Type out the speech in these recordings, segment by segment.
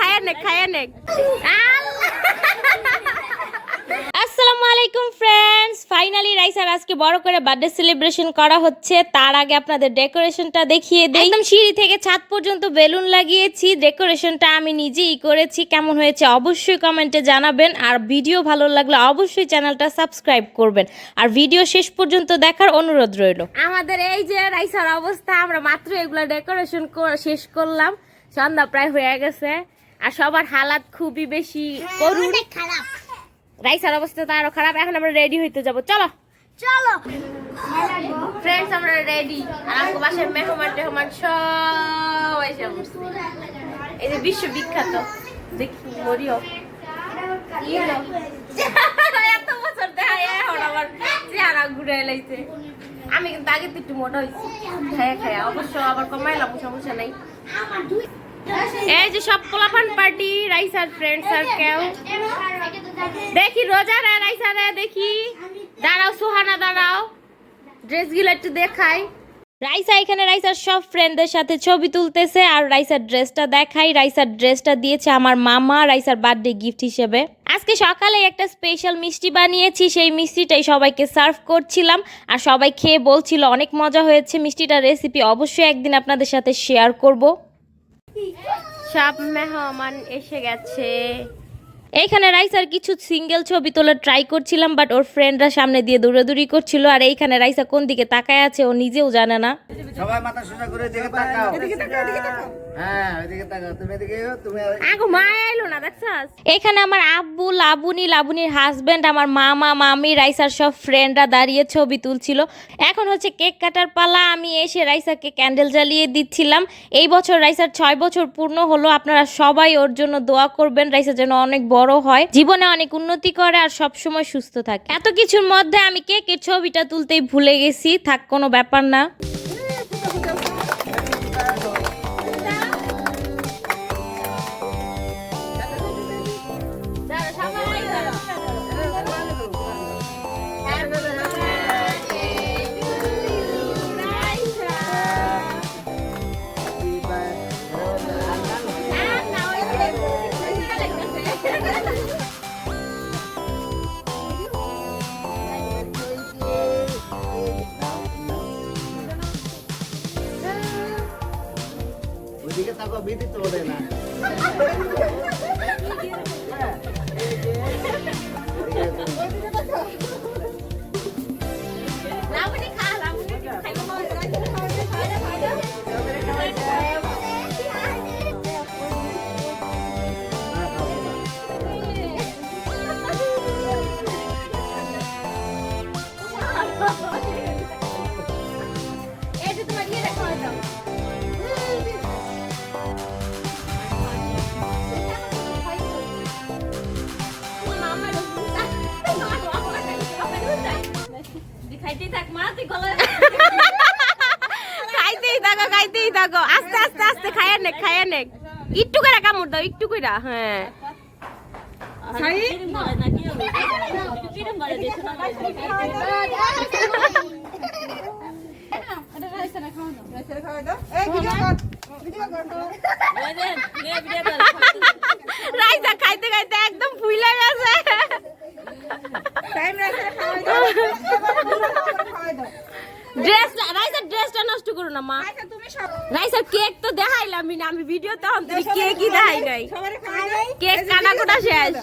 খায়া নে আসসালামু আলাইকুম ফ্রেন্ডস, ফাইনালি রাইসার আজকে বড় করে বার্থডে সেলিব্রেশন করা হচ্ছে। তার আগে আপনাদের ডেকোরেশনটা দেখিয়ে দেই। একদম সিঁড়ি থেকে ছাদ পর্যন্ত বেলুন লাগিয়েছি। ডেকোরেশনটা আমি নিজেই করেছি। কেমন হয়েছে অবশ্যই কমেন্টে জানাবেন। আর ভিডিও ভালো লাগলে অবশ্যই চ্যানেলটা সাবস্ক্রাইব করবেন। আর ভিডিও শেষ পর্যন্ত দেখার অনুরোধ রইল। আমাদের এই যে রাইসার অবস্থা, আমরা মাত্র এগুলা ডেকোরেশন শেষ করলাম। সন্ধ্যা প্রায় হয়ে গেছে আর সবার হালাত খুবই বেশি করুণ, খারাপ। রাইসার অবস্থা তো আরো খারাপ। এখন আমরা রেডি হইতে যাব, চলো চলো ফ্রেন্ডস, আমরা রেডি। আর আমাকে বাসায় মেহমান সব এসে বসছে। এই যে বিশ্ববিখ্যাত দেখি মরিও এত বছর দেখা এখন আমার চেহারা ঘুরে এলাইছে। আমি কিন্তু আগে তো একটু মোটা হয়েছি খায়া অবশ্য, আবার কমাইলাম, সমস্যা নাই। এই যে সব পোলাপান পার্টি, রাইসার ফ্রেন্ড সার্কেল। দেখি রোজারা রাইসারা দেখি, দাঁড়াও সুহানা দাঁড়াও, ড্রেস গুলো একটু দেখাই। রাইসা এখানে রাইসার সব ফ্রেন্ডদের সাথে ছবি তুলতেছে। আর রাইসার ড্রেসটা দেখাই। রাইসার ড্রেসটা দিয়েছে আমার মামা রাইসার বার্থডে গিফট হিসেবে। আজকে সকালে একটা স্পেশাল মিষ্টি বানিয়েছি, সেই মিষ্টিটাই সবাইকে সার্ভ করছিলাম। আর সবাই খেয়ে বলছিল অনেক মজা হয়েছে। মিষ্টিটার রেসিপি অবশ্যই একদিন আপনাদের সাথে শেয়ার করব। সব মেহমান এসে গেছে। এইখানে রাইসার কিছু সিঙ্গেল ছবি তোলার ট্রাই করছিলাম, বাট ওর ফ্রেন্ডরা সামনে দিয়ে দৌড়াদৌড়ি করছিল। আর এইখানে রাইসা কোন দিকে তাকায় আছে ও নিজেও জানে না। সবাই মাথা সোজা করে এদিকে তাকাও, এদিকে তাকাও। হ্যাঁ এদিকে তাকাও, তুমি এদিকে তুমি আগো মা আইলো না দেখছাস। এখানে আমার আব্বু, লাবুনির হাজবেন্ড, আমার মামা মামি, রাইসার সব ফ্রেন্ডরা দাঁড়িয়ে ছবি তুলছিল। এখন হচ্ছে কেক কাটার পালা। আমি এসে রাইসাকে ক্যান্ডেল জ্বালিয়ে দিচ্ছিলাম। এই বছর রাইসার 6 বছর পূর্ণ হলো। আপনারা সবাই ওর জন্য দোয়া করবেন, রাইসা যেন অনেক বড় হয়, জীবনে অনেক উন্নতি করে আর সব সময় সুস্থ থাকে। এত কিছুর মধ্যে আমি কেকের ছবিটা তুলতেই ভুলে গেছি। থাক, কোনো ব্যাপার না। ওইদিকে তাকাও, বিধি তো বলে না। খাইতেই থাকো আস্তে আস্তে আস্তে, খায়া নে একটু করে কামড় দাও, একটু করে। হ্যাঁ রাইসা খাইতে খাইতে একদম ফুইলা গেছে। রাইসার ড্রেসটা নষ্ট করো না মা। রাইসার কেক তো দেখাইলামই না আমি ভিডিওতে, তুমি কেকই দেখাই নাই। কেক কাটাকুটা শেষ।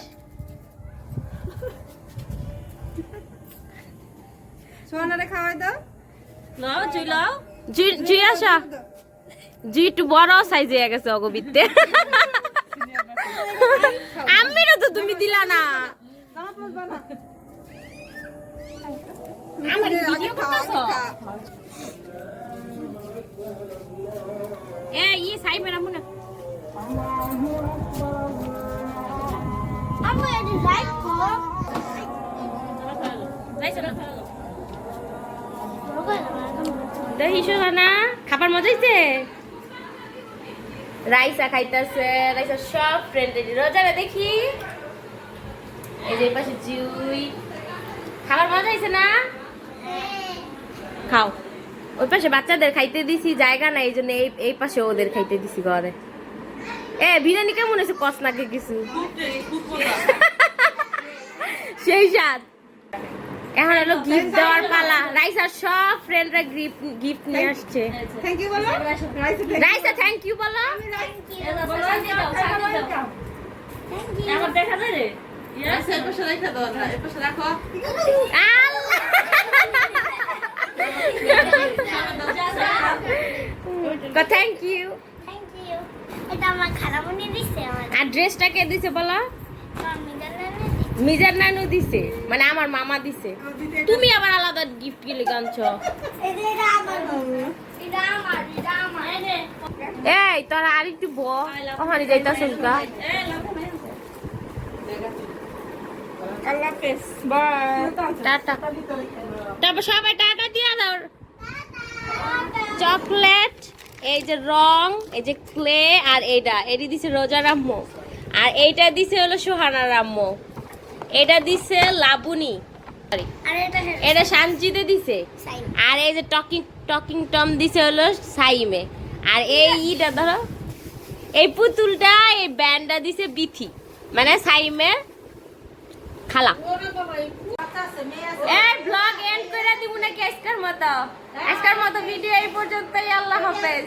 সোনারে খাওয়াই দাও। নাও চুলাও জি আসা জি একটু বড় সাইজ হয়ে গেছে অগবিতে। আমিরও তো তুমি দিলা না। আমার ভিডিও করতেছো এই সাই মেরা মুনা আমি এডি লাইক কো রাইসা না দহি শোনা খাবার মজা হইছে। রাইসা খাইতেছে, রাইসা সব ফ্রেন্ড রোজারা দেখি। এই যে পাশে জুই, খাবার মজা হইছে না? খাও। ওই পাশে বাচ্চাদের খাইতে দিছি, জায়গা নাই, এই জন্য এই পাশে ওদের খাইতে দিছি ঘরে। বিরিয়ানি কেমন হয়েছে কস নাকে কিছু সেই সাথ এখন হলো গিফট দেওয়ার পালা রাইসার সব ফ্রেন্ডরা গিফট নিয়ে আসছে থ্যাংক ইউ বলো রাইসা থ্যাংক ইউ বলো আমার দেখা যায় রে আচ্ছা এই পাশে রেখে দাও না এই পাশে রাখো থ্যাংক ইউ এটা আমার খারাপ মনে দিছে আমার আর ড্রেসটা কে দিছে বলো আমি জানেন মিজার নানু দিছে মানে আমার মামা দিছে তুমি আবার আলাদা গিফট কি লিখে আনছো এটা আমার এটা আমার এই তোরা আর একটু ওখানে যাইতাছিস গা আল্লাহ হাফেজ বাই টাটা তারপর সবাই টাটা দিয়া দাও চকলেট এই যে রং এই যে ক্লে আর এইটা এটি দিছে রোজা রাম্মু আর এইটা দিছে হলো সোহানা রাম্মু এটা দিছে লাবুনি আর এটা এটা শান্তিতে দিছে সাইন আর এই যে টকিং টম দিছে হলো সাইমে আর এই ইটা ধরো এই পুতুলটা এই ব্যান্ডটা দিছে বিথি মানে সাইমে খালা এই ব্লগ এন্ড করে দিব নাকি আজকের মতো ভিডিও এই পর্যন্তই আল্লাহ হাফেজ